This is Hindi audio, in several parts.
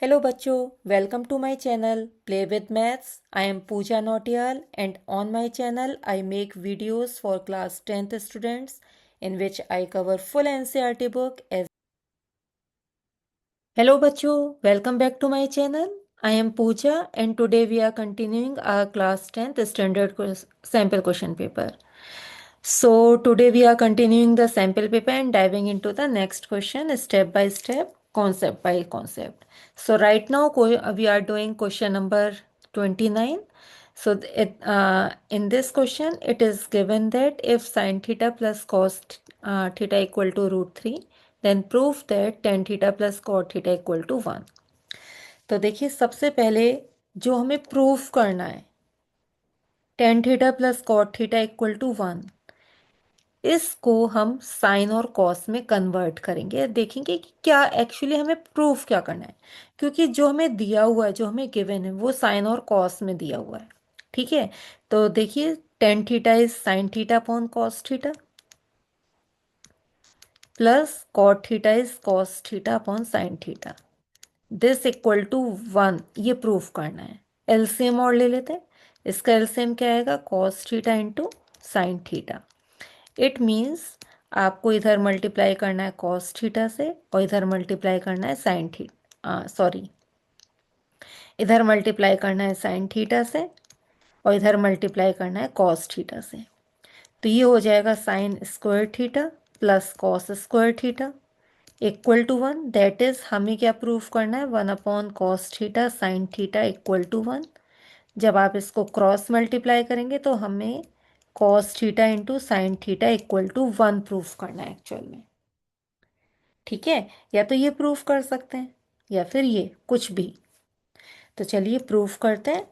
Hello बच्चों, welcome to my channel Play with Maths. I am Pooja Nautiyal and on my channel I make videos for class 10th students in which I cover full NCERT book as Hello बच्चों, welcome back to my channel. I am Pooja and today we are continuing our class 10th standard sample question paper. So today we are continuing the sample paper and diving into the next question step by step, concept by concept. So right now we are doing question number 29. So in this question it is given that if sin theta plus cos theta equal to root 3, then prove that tan theta plus cot theta equal to 1. तो देखिए सबसे पहले जो हमें प्रूफ करना है tan theta plus cot theta equal to 1, इसको हम साइन और कॉस में कन्वर्ट करेंगे। देखेंगे कि क्या एक्चुअली हमें प्रूफ क्या करना है, क्योंकि जो हमें दिया हुआ है, जो हमें गिवन है, वो साइन और कॉस में दिया हुआ है। ठीक है, तो देखिए tan theta is sine theta upon cos theta plus cot theta is cos theta upon sine theta, this equal to 1। ये प्रूफ करना है। एलसीएम और ले लेते हैं। इसका एलसीएम क्या आएगा? Cos theta into sine theta. It means आपको इधर मल्टीप्लाई करना है कॉस थीटा से और इधर मल्टीप्लाई करना है साइन थीटा, सॉरी, इधर मल्टीप्लाई करना है साइन थीटा से और इधर मल्टीप्लाई करना है कॉस थीटा से। तो ये हो जाएगा sine square theta plus cos square theta equal to 1। That is हमें क्या प्रूफ करना है? 1 upon cos theta sine theta equal to 1। जब आप इसको क्रॉस मल्टीप्लाई करेंगे तो हमें cos theta into sine theta equal to 1 proof करना है एक्चुअल में। ठीक है, या तो ये प्रूफ कर सकते हैं या फिर ये, कुछ भी। तो चलिए प्रूफ करते हैं।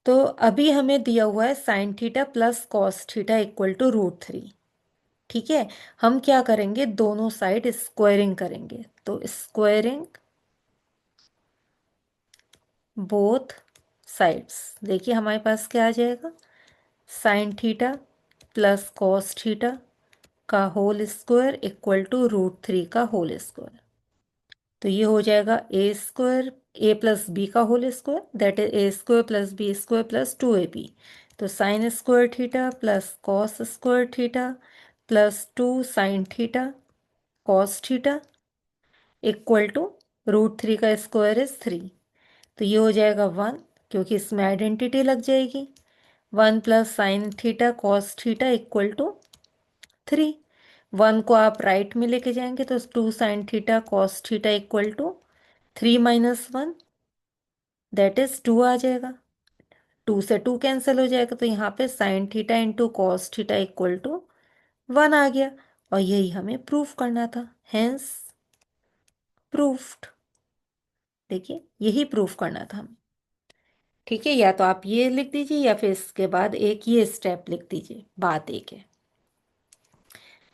तो अभी हमें दिया हुआ है sine theta plus cos theta equal to root 3। ठीक है, हम क्या करेंगे? दोनों साइड स्क्वायरिंग करेंगे। तो स्क्वायरिंग बोथ साइड्स, देखिए हमारे पास क्या आ जाएगा? Sine theta plus cos theta का whole square equal to root 3 का होल स्क्वायर। तो ये हो जाएगा A square, A plus B का whole square, that is A square plus B square plus 2ab। तो sine square theta plus cos square theta plus 2 sine theta cos theta equal to root 3 का स्क्वायर इज 3। तो ये हो जाएगा 1, क्योंकि इसमें आइडेंटिटी लग जाएगी। 1 plus sine theta cos theta equal to 3। 1 को आप राइट में लेके जाएंगे तो 2 sine theta cos theta equal to 3 minus 1, that is 2 आ जाएगा। 2 से 2 कैंसिल हो जाएगा, तो यहाँ पे sine theta into cos theta equal to 1 आ गया। और यही हमें प्रूफ करना था, हेंस प्रूफ्ड। देखिए यही प्रूफ करना था हमें। ठीक है, या तो आप ये लिख दीजिए या फिर इसके बाद एक ये स्टेप लिख दीजिए, बात एक है।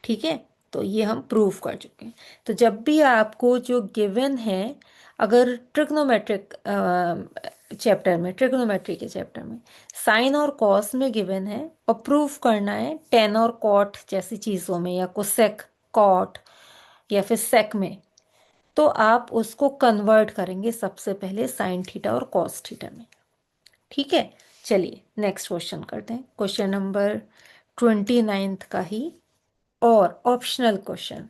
ठीक है, तो ये हम प्रूफ कर चुके हैं। तो जब भी आपको जो गिवन है, अगर ट्रिग्नोमेट्रिक चैप्टर में, ट्रिग्नोमेट्री के चैप्टर में साइन और कॉस में गिवन है और प्रूफ करना है टेन और कॉट जैसी चीज़ों में, या कोसेक कॉट या फिर सेक में, तो आप उसको कन्वर्ट करेंगे सबसे पहले साइन थीटा और कॉस थीटा में। ठीक है, चलिए नेक्स्ट क्वेश्चन करते हैं। क्वेश्चन नंबर 29 का ही और ऑप्शनल क्वेश्चन।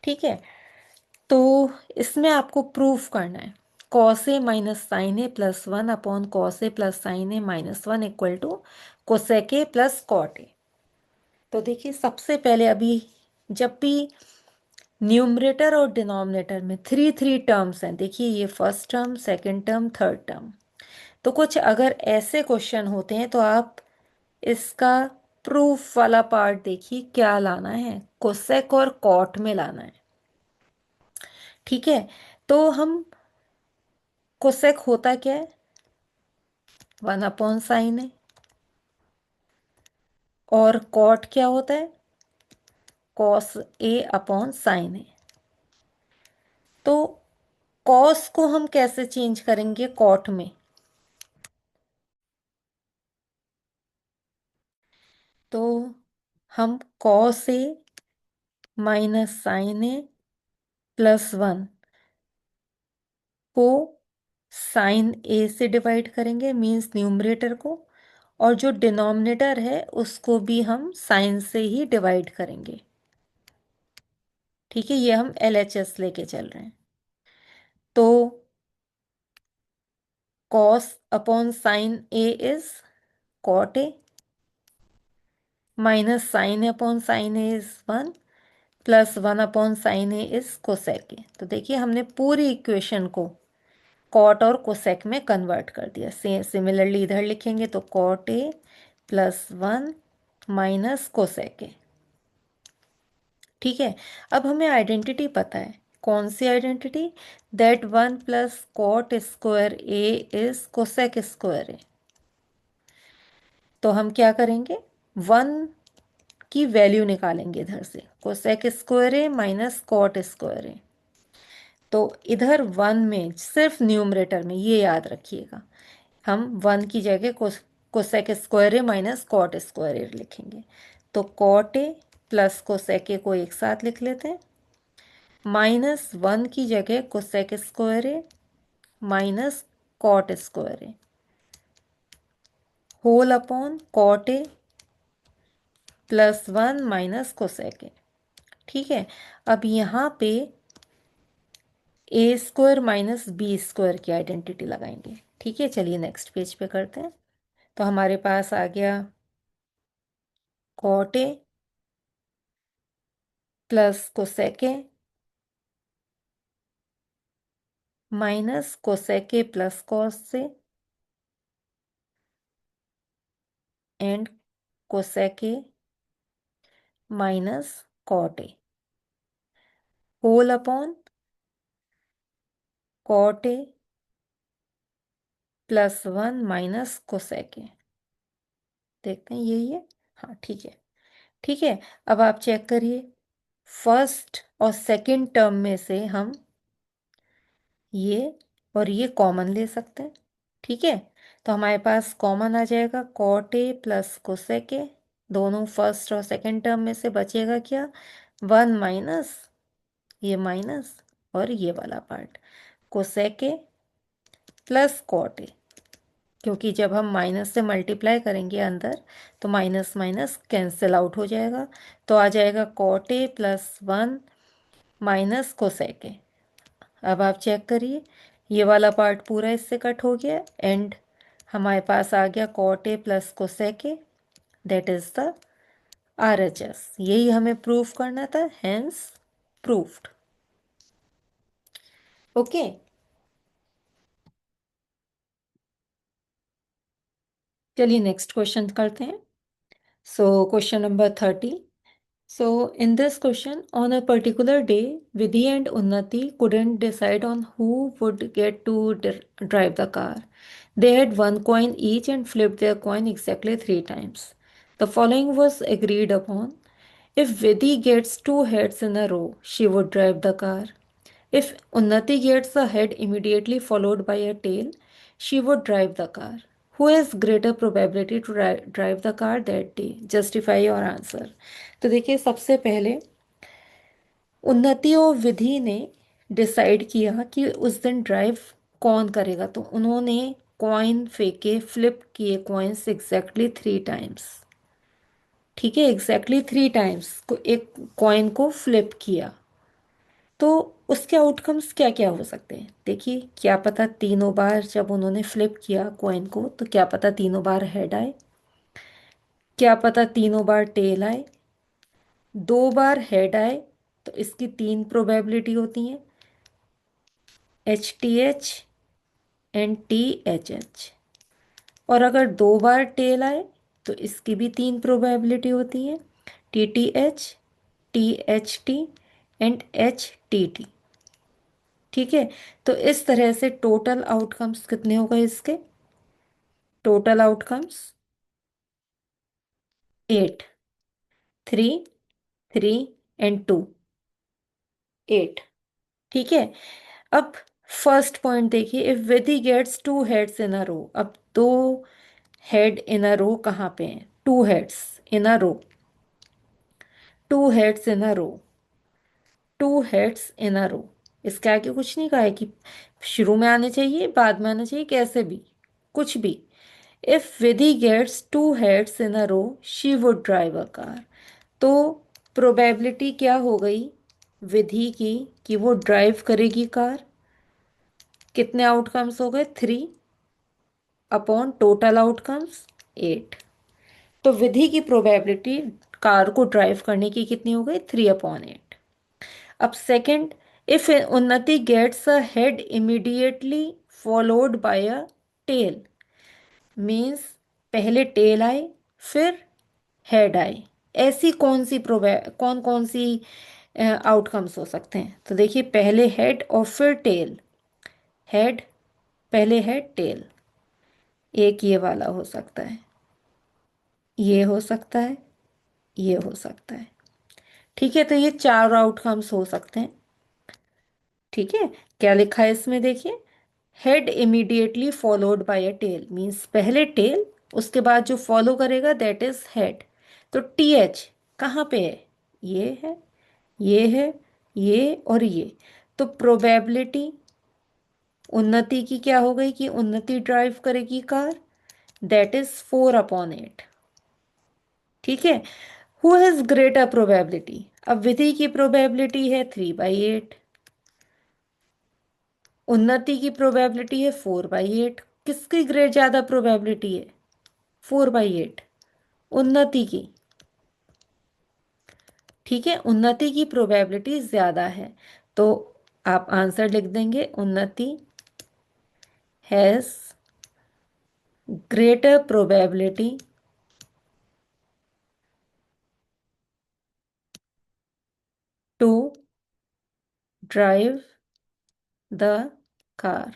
ठीक है, तो इसमें आपको प्रूफ करना है cos A minus sine A plus 1 upon cos A plus sine A minus 1 equal to cosec A plus cot A. तो देखिए सबसे पहले अभी जब भी न्यूमरेटर और डिनोमिनेटर में थ्री थ्री टर्म्स हैं, देखिए ये first term, second term, third term, तो कुछ अगर ऐसे क्वेश्चन होते हैं तो आप इसका प्रूफ वाला पार्ट देखिए क्या लाना है, कोसेक और कॉट में लाना है। ठीक है, तो हम कोसेक होता क्या है? 1 अपॉन साइन है। और कॉट क्या होता है? कॉस ए अपॉन साइन है। तो कॉस को हम कैसे चेंज करेंगे कॉट में? तो हम cos A minus sine A plus 1, को साइन ए से डिवाइड करेंगे, मीन्स न्यूमरेटर को, और जो डिनोमिनेटर है उसको भी हम साइन से ही डिवाइड करेंगे। ठीक है, ये हम LHS लेके चल रहे हैं। तो cos upon sine A is cot A, minus sine upon sine A is 1, plus 1 upon sine A is cosec A. तो देखिए हमने पूरी इक्वेशन को कॉट और कोसेक में कन्वर्ट कर दिया। सिमिलरली इधर लिखेंगे तो cot A plus 1 minus cosec A. ठीक है, अब हमें आइडेंटिटी पता है। कौन सी identity? That 1 plus cot square A is cosec square A. तो हम क्या करेंगे, 1 की वैल्यू निकालेंगे इधर से, cosec square A minus cot square A. तो इधर 1 में सिर्फ न्यूमरेटर में, ये याद रखिएगा, हम 1 की जगह cosec square A minus cot square A लिखेंगे। तो cot A plus cosec A को एक साथ लिख लेते हैं, माइनस 1 की जगह cosec square A minus cot square A, whole upon cot A plus 1 minus cosec A. ठीक है, अब यहाँ पे A square minus B square की आइडेंटिटी लगाएंगे। ठीक है, चलिए नेक्स्ट पेज पे करते हैं। तो हमारे पास आ गया cot A plus cosec A minus cosec A plus cosec and cosec A minus cot A, whole upon cot A plus 1 minus cosec A. देखते हैं यही है, हाँ ठीक है। ठीक है, अब आप चेक करिए, फर्स्ट और सेकंड टर्म में से हम ये और ये कॉमन ले सकते हैं। ठीक है, तो हमारे पास कॉमन आ जाएगा cot A plus cosec A, दोनों फर्स्ट और सेकंड टर्म में से बचेगा क्या, 1 माइनस ये माइनस और ये वाला part cosec A plus cot A, क्योंकि जब हम माइनस से मल्टीप्लाई करेंगे अंदर तो माइनस माइनस कैंसिल आउट हो जाएगा। तो आ जाएगा cot A plus 1 minus cosec A. अब आप चेक करिए, ये वाला पार्ट पूरा इससे कट हो गया एंड हमारे पास आ गया cot A plus cosec A, that is the RHS। यही हमें प्रूफ करना था, हेंस प्रूफ्ड। ओके, चलिए नेक्स्ट क्वेश्चन करते हैं। So question number 30। So, in this question, on a particular day, Vidhi and Unnati couldn't decide on who would get to drive the car. They had one coin each and flipped their coin exactly 3 times. The following was agreed upon. If Vidhi gets 2 heads in a row, she would drive the car. If Unnati gets a head immediately followed by a tail, she would drive the car. Who has greater probability to drive the car that day? Justify your answer. तो देखिए, सबसे पहले उन्नति और विधि ने डिसाइड किया कि उस दिन ड्राइव कौन करेगा। तो उन्होंने कॉइन फेंके, फ्लिप किए कॉइन्स एग्जैक्टली 3 टाइम्स। ठीक है, एग्जैक्टली 3 टाइम्स को एक कॉइन को फ्लिप किया। तो उसके आउटकम्स क्या क्या हो सकते हैं, देखिए, क्या पता तीनों बार जब उन्होंने फ्लिप किया कॉइन को तो क्या पता तीनों बार हेड आए, क्या पता तीनों बार टेल आए, 2 बार हेड आए तो इसकी 3 प्रोबेबिलिटी होती हैं, HTH एंड THH। और अगर 2 बार टेल आए तो इसकी भी 3 प्रोबेबिलिटी होती है, TTH, THT एंड HTT। ठीक है, तो इस तरह से टोटल आउटकम्स कितने हो गए इसके, टोटल आउटकम्स 8, 3, 3 एंड 2, 8। ठीक है, अब फर्स्ट पॉइंट देखिए, if Vidhi gets 2 heads in a row. अब 2 हेड इन अ रो कहाँ पे हैं, 2 heads in a row, 2 heads in a row, 2 heads in a row. इसके आगे कुछ नहीं कहा है कि शुरू में आने चाहिए, बाद में आना चाहिए, कैसे भी, कुछ भी। If Vidhi gets two heads in a row she would drive a car. तो प्रोबेबिलिटी क्या हो गई विधि की कि वो ड्राइव करेगी कार? कितने आउटकम्स हो गए? 3 अपॉन टोटल आउटकम्स 8। तो विधि की प्रोबेबिलिटी कार को ड्राइव करने की कितनी हो गई? 3/8। अब second, if Unnati gets a head immediately followed by a tail, means पहले टेल आए फिर हेड आए, ऐसी कौन कौन सी आउटकम्स हो सकते हैं? तो देखिए, पहले हेड और फिर टेल। हेड, पहले हेड टेल, एक ये वाला हो सकता है, ये हो सकता है, ये हो सकता है। ठीक है, तो ये 4 आउटकम्स हो सकते हैं। ठीक है, क्या लिखा है इसमें देखिए, head immediately followed by a tail, means पहले टेल, उसके बाद जो फॉलो करेगा दैट इज हेड। तो टी एच कहाँ पे है? ये है, ये है, ये और ये। तो प्रोबेबिलिटी उन्नति की क्या हो गई कि उन्नति ड्राइव करेगी कार, दैट इज 4/8। ठीक है, हु हैज ग्रेटर प्रोबेबिलिटी? अब विधि की प्रोबेबिलिटी है 3/8, उन्नति की प्रोबेबिलिटी है 4/8। किसकी ग्रेड ज्यादा प्रोबेबिलिटी है? 4/8, उन्नति की। ठीक है, उन्नति की प्रोबेबिलिटी ज्यादा है। तो आप आंसर लिख देंगे, Unnati has greater probability to drive the car.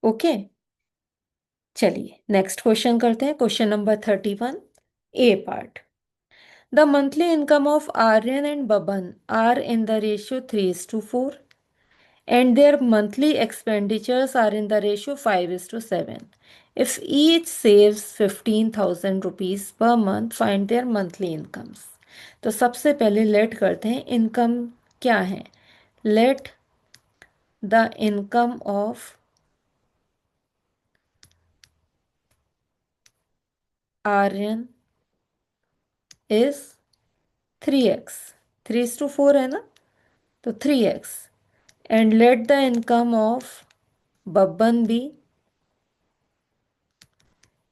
Okay, चलिए नेक्स्ट क्वेश्चन करते हैं। Question number 31, A part. The monthly income of Aryan and Baban are in the ratio 3:4, and their monthly expenditures are in the ratio 5:7. If each saves 15,000 rupees per month, find their monthly incomes. तो सबसे पहले लेट करते हैं इनकम क्या है। Let the income of Aryan is 3x, 3:4 है ना, तो 3x। And let the income of Babban be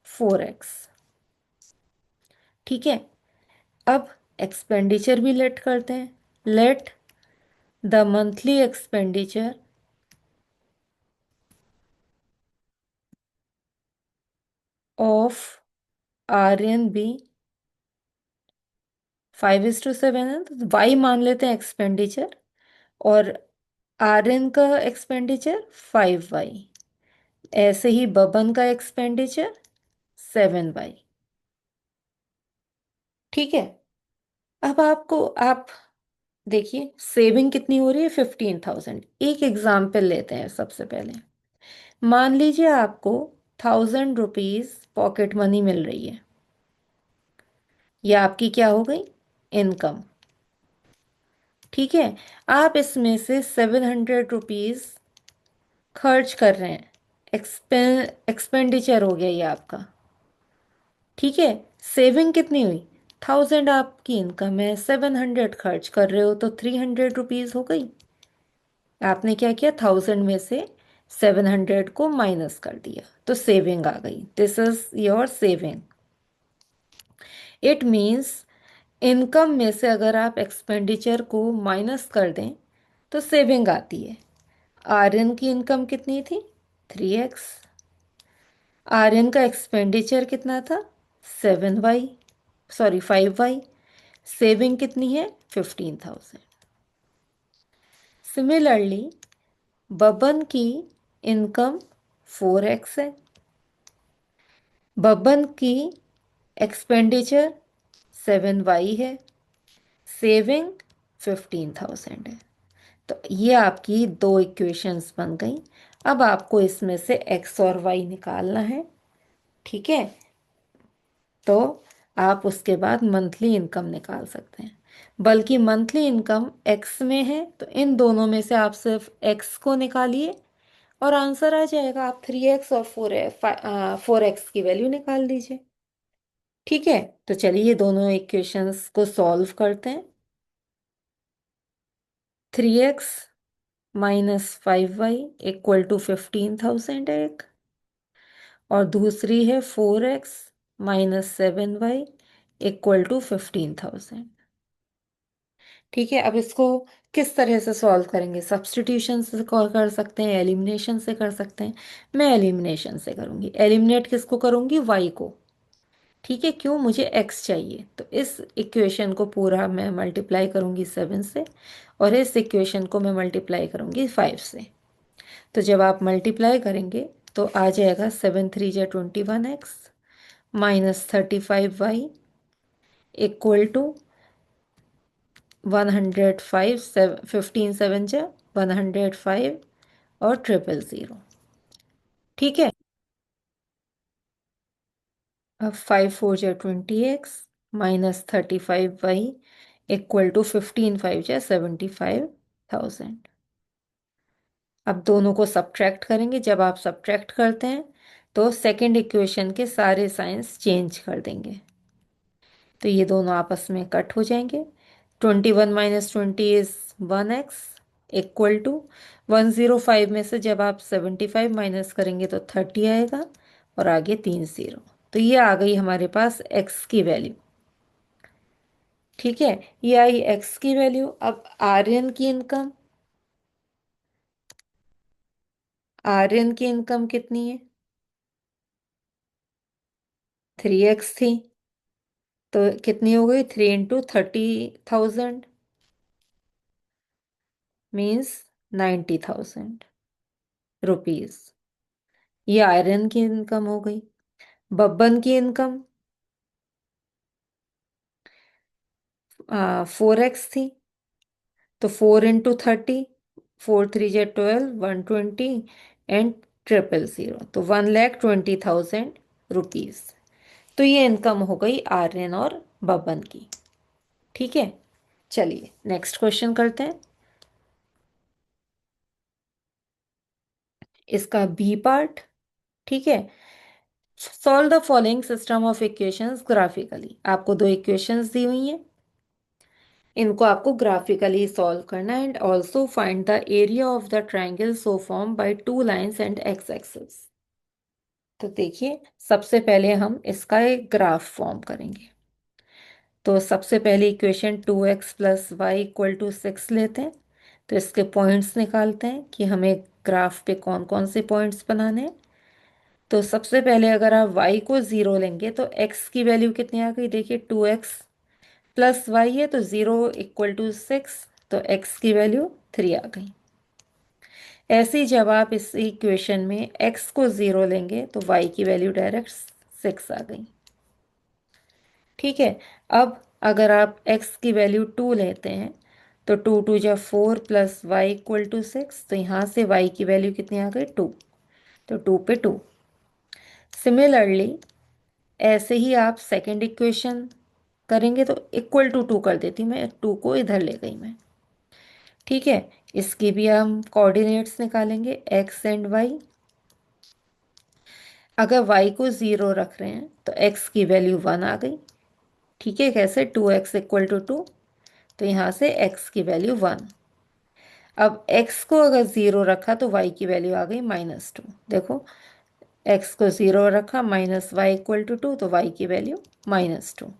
4x। ठीक है, अब एक्सपेंडिचर भी लेट करते हैं। Let the monthly expenditure of Aryan be 5:7 है, तो वाई मान लेते हैं एक्सपेंडिचर, और आर्यन का एक्सपेंडिचर 5y, ऐसे ही बबन का एक्सपेंडिचर 7y। ठीक है, अब आप देखिए सेविंग कितनी हो रही है, 15,000। एक एग्जाम्पल लेते हैं सबसे पहले। मान लीजिए आपको 1,000 रुपीज पॉकेट मनी मिल रही है, ये आपकी क्या हो गई? इनकम। ठीक है, आप इसमें से 700 रुपीज खर्च कर रहे हैं, एक्सपेंडिचर हो गया ये आपका। ठीक है, सेविंग कितनी हुई? 1,000 आपकी इनकम है, 700 खर्च कर रहे हो, तो 300 रुपीज हो गई। आपने क्या किया, 1,000 में से 700 को माइनस कर दिया, तो सेविंग आ गई। This is your saving. It means income में से अगर आप एक्सपेंडिचर को माइनस कर दें तो सेविंग आती है। आर्यन की इनकम कितनी थी? 3x। आर्यन का एक्सपेंडिचर कितना था? 7y, sorry 5y। सेविंग कितनी है? 15,000। सिमिलरली बबन की इनकम 4x है, बबन की एक्सपेंडिचर 7y है, सेविंग 15,000 है। तो ये आपकी दो इक्वेशंस बन गई। अब आपको इसमें से एक्स और वाई निकालना है। ठीक है, तो आप उसके बाद मंथली इनकम निकाल सकते हैं। बल्कि मंथली इनकम एक्स में है, तो इन दोनों में से आप सिर्फ एक्स को निकालिए और आंसर आ जाएगा। आप 3x और 4x की वैल्यू निकाल दीजिए। ठीक है, तो चलिए दोनों इक्वेशंस को सॉल्व करते हैं। 3x -5y इक्वल टू 15,000 है एक, और दूसरी है 4x -7y इक्वल टू 15,000। ठीक है, अब इसको किस तरह से सॉल्व करेंगे? सब्स्टिट्यूशन से कर सकते हैं, एलिमिनेशन से कर सकते हैं। मैं एलिमिनेशन से करूंगी। एलिमिनेट किसको करूंगी? y को। ठीक है, क्यों? मुझे x चाहिए, तो इस इक्वेशन को पूरा मैं मल्टीप्लाई करूंगी 7 से, और इस इक्वेशन को मैं मल्टीप्लाई करूंगी 5 से। तो जब आप मल्टीप्लाई करेंगे तो आ जाएगा 7 3 × 21x -35y इक्वल टू 105। 15 7 × 105 और 000। ठीक है, अब 5 4 × 20x -35y इक्वल टू 15 5 × 75,000। अब दोनों को सब्ट्रैक्ट करेंगे। जब आप सब्ट्रैक्ट करते हैं तो सेकंड इक्वेशन के सारे साइंस चेंज कर देंगे, तो ये दोनों आपस में कट हो जाएंगे। 21 - 20 इज 1x इक्वल टू 105 में से जब आप 75 माइनस करेंगे तो 30 आएगा, और आगे 3 0। तो ये आ गई हमारे पास x की वैल्यू। ठीक है, ये आई x की वैल्यू। अब आर्यन की इनकम, आर्यन की इनकम कितनी है? 3x थी, तो कितनी हो गई? 3 × 30,000 मीन्स 90,000 रुपीज। ये आयरन की इनकम हो गई। बब्बन की इनकम 4x थी, तो 4 × 30, 4 3 × 12, 120 एंड 000, तो 1,20,000 रुपीज। तो ये इनकम हो गई आर्यन और बब्बन की। ठीक है, चलिए नेक्स्ट क्वेश्चन करते हैं। इसका बी पार्ट। ठीक है, solve the following system of equations graphically. आपको दो इक्वेशंस दी हुई हैं, इनको आपको ग्राफिकली सॉल्व करना है। And also find the area of the triangle so form by two lines and x axis. तो देखिए, सबसे पहले हम इसका एक ग्राफ फॉर्म करेंगे। तो सबसे पहले इक्वेशन 2x + y = 6 लेते हैं। तो इसके पॉइंट्स निकालते हैं कि हमें ग्राफ पे कौन कौन से पॉइंट्स बनाने हैं। तो सबसे पहले अगर आप y को 0 लेंगे तो x की वैल्यू कितनी आ गई? देखिए, 2x + y है, तो 0 = 6, तो x की वैल्यू 3 आ गई। ऐसे ही जब आप इस इक्वेशन में x को 0 लेंगे तो y की वैल्यू डायरेक्ट 6 आ गई। ठीक है, अब अगर आप x की वैल्यू 2 लेते हैं तो 2 2 × 4 + y = 6, तो यहाँ से y की वैल्यू कितनी आ गई? 2, तो 2 पे 2। सिमिलरली ऐसे ही आप सेकंड इक्वेशन करेंगे, तो इक्वल टू 2 कर देती हूँ मैं, 2 को इधर ले गई मैं। ठीक है, इसके भी हम कोऑर्डिनेट्स निकालेंगे x एंड y। अगर y को 0 रख रहे हैं तो x की वैल्यू 1 आ गई। ठीक है, कैसे? 2x = 2, तो यहाँ से x की वैल्यू 1। अब x को अगर 0 रखा तो y की वैल्यू आ गई -2। देखो, x को 0 रखा, -y = 2, तो y की वैल्यू -2।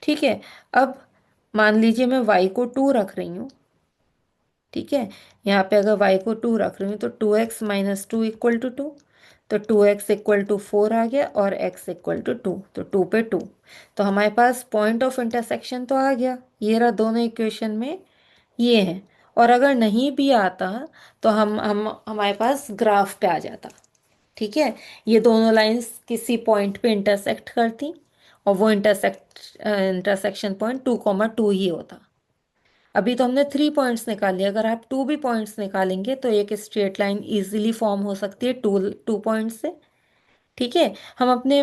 ठीक है, अब मान लीजिए मैं y को 2 रख रही हूँ। ठीक है, यहाँ पे अगर y को 2 रख रही हूँ तो 2x - 2 = 2, तो 2x = 4 आ गया, और x = 2, तो 2 पे 2। तो हमारे पास पॉइंट ऑफ इंटरसेक्शन तो आ गया। ये रहा दोनों इक्वेशन में, ये है। और अगर नहीं भी आता तो हम हमारे पास ग्राफ पे आ जाता। ठीक है, ये दोनों लाइंस किसी पॉइंट पे इंटरसेक्ट करती, और वो इंटरसेक्शन पॉइंट 2, 2 ही होता। अभी तो हमने 3 पॉइंट्स निकाल लिए, अगर आप 2 भी पॉइंट्स निकालेंगे तो एक स्ट्रेट लाइन इजीली फॉर्म हो सकती है 2 पॉइंट से। ठीक है, हम अपने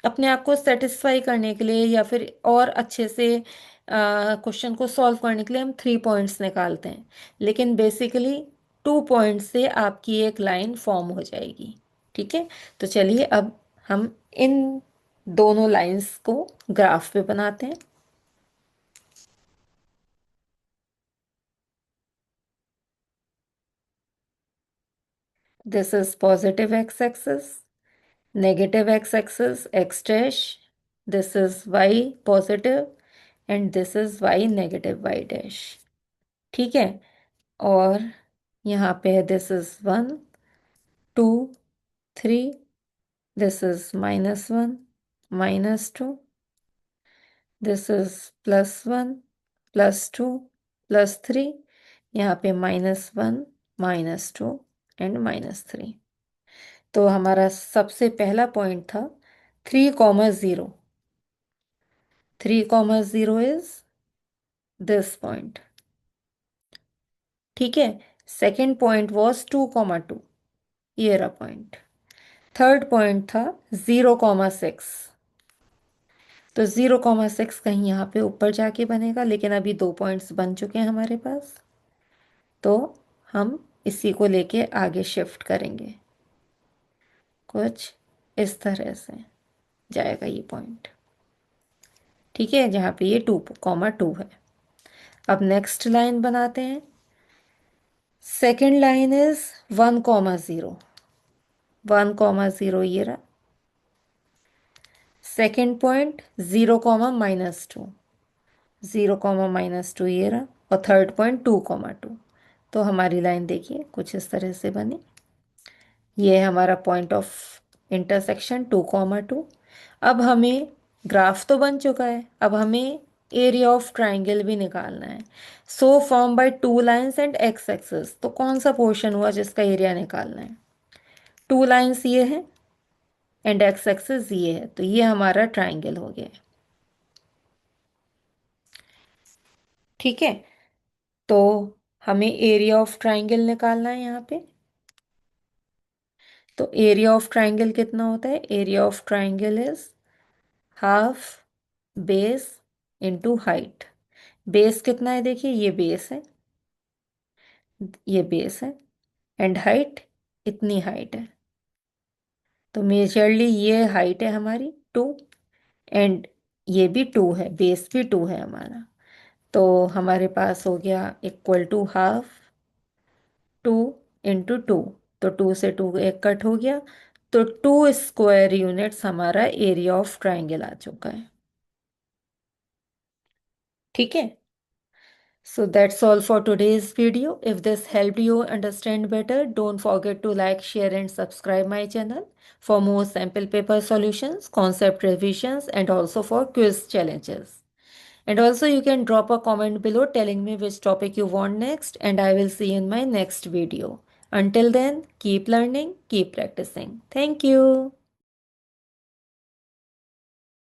अपने आप को सेटिस्फाई करने के लिए, या फिर और अच्छे से क्वेश्चन को सॉल्व करने के लिए हम 3 पॉइंट्स निकालते हैं, लेकिन बेसिकली 2 पॉइंट्स से आपकी एक लाइन फॉर्म हो जाएगी। ठीक है, तो चलिए अब हम इन दोनों लाइंस को ग्राफ पे बनाते हैं। This is positive x axis, negative x-axis x dash, this is y positive and this is y negative y dash। ठीक है, और यहाँ पे है this is 1 2 3, this is -1 -2, this is +1 +2 +3, यहाँ पे -1 -2 एंड -3। तो हमारा सबसे पहला पॉइंट था 3,0। 3,0 इज दिस पॉइंट। ठीक है, सेकेंड पॉइंट वॉज 2,2, ये रहा पॉइंट। थर्ड पॉइंट था 0,6। तो 0,6 कहीं यहाँ पे ऊपर जाके बनेगा, लेकिन अभी 2 पॉइंट्स बन चुके हैं हमारे पास, तो हम इसी को लेके आगे शिफ्ट करेंगे। कुछ इस तरह से जाएगा ये पॉइंट। ठीक है, जहाँ पे ये 2,2 है। अब नेक्स्ट लाइन बनाते हैं। Second line is 1,0। 1,0 ये रहा। सेकेंड पॉइंट 0,-2, 0,-2 ये रहा। और थर्ड पॉइंट 2,2। तो हमारी लाइन देखिए कुछ इस तरह से बनी। ये है हमारा पॉइंट ऑफ इंटरसेक्शन 2,2। अब हमें ग्राफ तो बन चुका है, अब हमें एरिया ऑफ ट्राइंगल भी निकालना है। So form by 2 lines and x axis, तो कौन सा पोर्शन हुआ जिसका एरिया निकालना है? 2 लाइन्स ये है एंड एक्स एक्सिस ये है, तो ये हमारा ट्राइंगल हो गया। ठीक है, तो हमें एरिया ऑफ ट्राइंगल निकालना है यहाँ पे। तो एरिया ऑफ ट्राइंगल कितना होता है? Area of triangle is half base into height. Base कितना है? देखिए ये बेस है, ये बेस है, एंड हाइट इतनी हाइट है। तो मेजरली ये हाइट है हमारी 2, एंड ये भी 2 है, बेस भी 2 है हमारा। तो हमारे पास हो गया इक्वल टू हाफ 2 × 2। तो 2 से 2 एक कट हो गया, तो 2 स्क्वायर यूनिट्स हमारा एरिया ऑफ ट्राइंगल आ चुका है। ठीक है, so that's all for today's video. If this helped you understand better, don't forget to like, share and subscribe my channel for more sample paper solutions, concept revisions and also for quiz challenges. And also you can drop a comment below telling me which topic you want next, and I will see you in my next video. Until then, keep learning, keep practicing. Thank you.